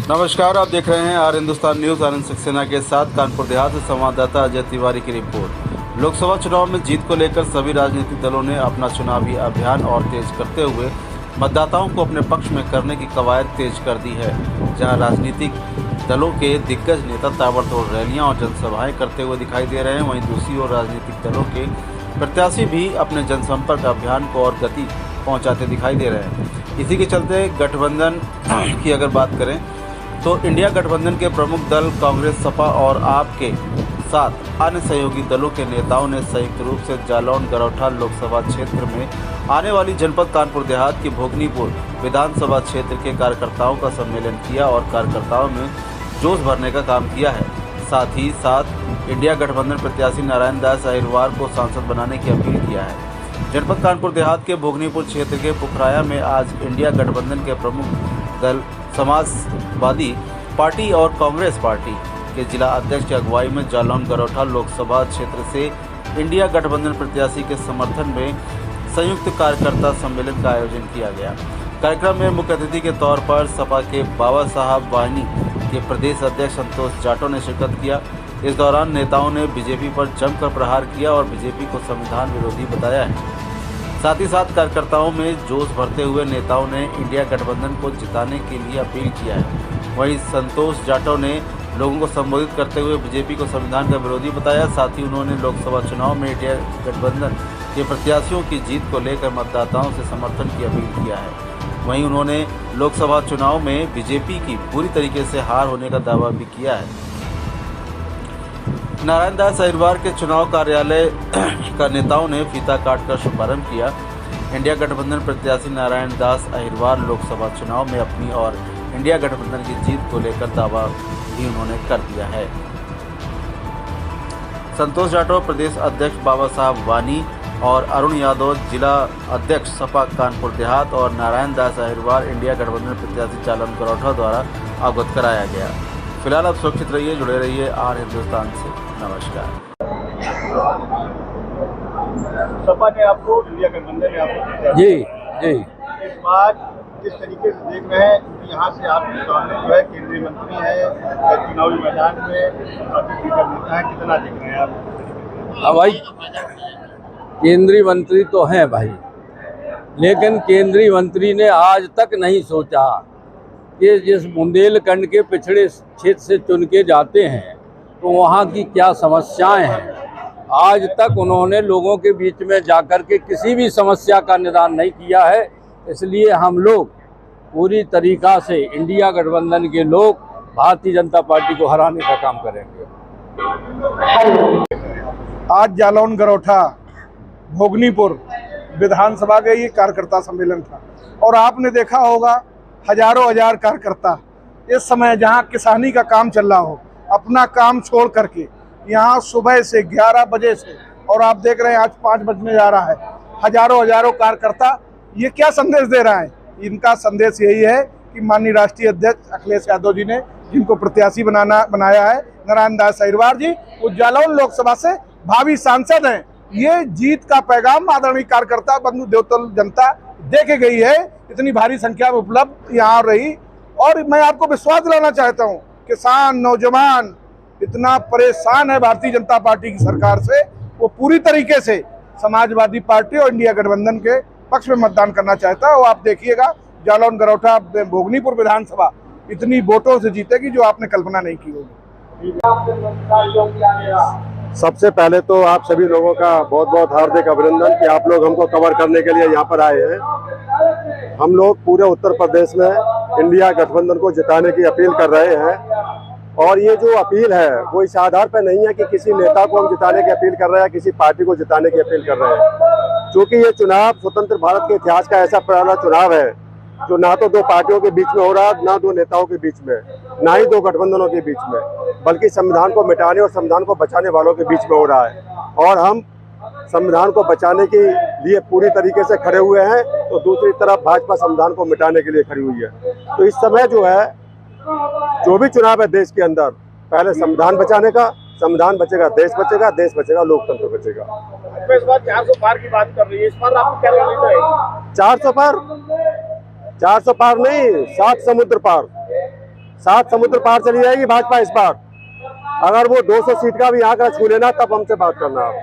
नमस्कार, आप देख रहे हैं आर हिंदुस्तान न्यूज। आनंद सक्सेना के साथ कानपुर देहात से संवाददाता अजय तिवारी की रिपोर्ट। लोकसभा चुनाव में जीत को लेकर सभी राजनीतिक दलों ने अपना चुनावी अभियान और तेज करते हुए मतदाताओं को अपने पक्ष में करने की कवायद तेज कर दी है। जहां राजनीतिक दलों के दिग्गज नेता ताबड़तोड़ रैलियां और जनसभाएं करते हुए दिखाई दे रहे हैं, वहीं दूसरी ओर राजनीतिक दलों के प्रत्याशी भी अपने जनसंपर्क अभियान को और गति पहुँचाते दिखाई दे रहे हैं। इसी के चलते गठबंधन की अगर बात करें तो इंडिया गठबंधन के प्रमुख दल कांग्रेस, सपा और आप के साथ अन्य सहयोगी दलों के नेताओं ने संयुक्त रूप से जालौन गरौठा लोकसभा क्षेत्र में आने वाली जनपद कानपुर देहात की भोगनीपुर विधानसभा क्षेत्र के कार्यकर्ताओं का सम्मेलन किया और कार्यकर्ताओं में जोश भरने का काम किया है। साथ ही साथ इंडिया गठबंधन प्रत्याशी नारायण दास अहिरवार को सांसद बनाने की अपील किया है। जनपद कानपुर देहात के भोगनीपुर क्षेत्र के पुखराया में आज इंडिया गठबंधन के प्रमुख दल समाजवादी पार्टी और कांग्रेस पार्टी के जिला अध्यक्ष की अगुवाई में जालौन गरौठा लोकसभा क्षेत्र से इंडिया गठबंधन प्रत्याशी के समर्थन में संयुक्त कार्यकर्ता सम्मेलन का आयोजन किया गया। कार्यक्रम में मुख्य अतिथि के तौर पर सपा के बाबा साहब वाहिनी के प्रदेश अध्यक्ष संतोष जाटो ने शिरकत किया। इस दौरान नेताओं ने बीजेपी पर जमकर प्रहार किया और बीजेपी को संविधान विरोधी बताया है। साथ ही साथ कार्यकर्ताओं में जोश भरते हुए नेताओं ने इंडिया गठबंधन को जिताने के लिए अपील किया है। वहीं संतोष जाटव ने लोगों को संबोधित करते हुए बीजेपी को संविधान का विरोधी बताया। साथ ही उन्होंने लोकसभा चुनाव में इंडिया गठबंधन के प्रत्याशियों की जीत को लेकर मतदाताओं से समर्थन की अपील किया है। वहीं उन्होंने लोकसभा चुनाव में बीजेपी की पूरी तरीके से हार होने का दावा भी किया है। नारायण दास अहिरवार के चुनाव कार्यालय का नेताओं ने फीता काटकर शुभारंभ किया। इंडिया गठबंधन प्रत्याशी नारायण दास अहिरवार लोकसभा चुनाव में अपनी और इंडिया गठबंधन की जीत को लेकर दावा भी उन्होंने कर दिया है। संतोष जाटव प्रदेश अध्यक्ष बाबा साहब वानी और अरुण यादव जिला अध्यक्ष सपा कानपुर देहात और नारायण दास अहिरवार इंडिया गठबंधन प्रत्याशी जालौन गरौठा द्वारा अवगत कराया गया। फिलहाल आप सुरक्षित रहिए, जुड़े रहिए आर हिंदुस्तान से। नमस्कार। सपा ने आपको, इंडिया गठबंधन ने आपको जी इस बार जिस तरीके से देख रहे हैं कि यहाँ से आपके सामने जो है केंद्रीय मंत्री है चुनावी मैदान में नेता है, कितना देख रहे हैं आप? हाँ भाई, केंद्रीय मंत्री तो हैं भाई, लेकिन केंद्रीय मंत्री ने आज तक नहीं सोचा कि जिस बुंदेलखंड के पिछड़े क्षेत्र से चुन के जाते हैं तो वहाँ की क्या समस्याएं हैं। आज तक उन्होंने लोगों के बीच में जाकर के किसी भी समस्या का निदान नहीं किया है। इसलिए हम लोग पूरी तरीक़ा से इंडिया गठबंधन के लोग भारतीय जनता पार्टी को हराने का काम करेंगे। आज जालौन गरौठा भोगनीपुर विधानसभा का ये कार्यकर्ता सम्मेलन था और आपने देखा होगा हजारों हजार कार्यकर्ता इस समय जहां किसानी का काम चल रहा हो अपना काम छोड़ करके यहां सुबह से 11 बजे से, और आप देख रहे हैं आज 5 बजने जा रहा है, हजारों कार्यकर्ता ये क्या संदेश दे रहा है? इनका संदेश यही है कि माननीय राष्ट्रीय अध्यक्ष अखिलेश यादव जी ने जिनको प्रत्याशी बनाया है नारायण दास अहिरवार जी, वो जालौन लोकसभा से भावी सांसद हैं। ये जीत का पैगाम आदरणीय कार्यकर्ता बंधु देवतल जनता देके गई है, इतनी भारी संख्या में उपलब्ध यहाँ रही। और मैं आपको विश्वास दिलाना चाहता हूँ, किसान नौजवान इतना परेशान है भारतीय जनता पार्टी की सरकार से, वो पूरी तरीके से समाजवादी पार्टी और इंडिया गठबंधन के पक्ष में मतदान करना चाहता है। और आप देखिएगा जालौन गरौठा भोगनीपुर विधानसभा इतनी वोटों से जीतेगी जो आपने कल्पना नहीं की होगी। सबसे पहले तो आप सभी लोगों का बहुत बहुत हार्दिक अभिनंदन कि आप लोग हमको कवर करने के लिए यहाँ पर आए हैं। हम लोग पूरे उत्तर प्रदेश में इंडिया गठबंधन को जिताने की अपील कर रहे हैं और ये जो अपील है वो इस आधार पर नहीं है कि किसी नेता को हम जिताने की अपील कर रहे हैं, किसी पार्टी को जिताने की अपील कर रहे हैं। क्योंकि ये चुनाव स्वतंत्र भारत के इतिहास का ऐसा पहला चुनाव है जो ना तो दो पार्टियों के बीच में हो रहा है, ना दो नेताओं के बीच में, ना ही दो गठबंधनों के बीच में, बल्कि संविधान को मिटाने और संविधान को बचाने वालों के बीच में हो रहा है। और हम संविधान को बचाने के लिए पूरी तरीके से खड़े हुए हैं, तो दूसरी तरफ भाजपा संविधान को मिटाने के लिए खड़ी हुई है। तो इस समय जो है जो भी चुनाव है देश के अंदर, पहले संविधान बचाने का, संविधान बचेगा देश बचेगा, देश बचेगा लोकतंत्र बचेगा। इस बार 400 पार की बात कर रही है, इस बार आपको क्या लगता है? 400 पार नहीं, 7 समुद्र पार। 7 समुद्र पार चली जाएगी भाजपा इस बार। अगर वो 200 सीट का भी आंकड़ा छू लेना तब हमसे बात करना आप।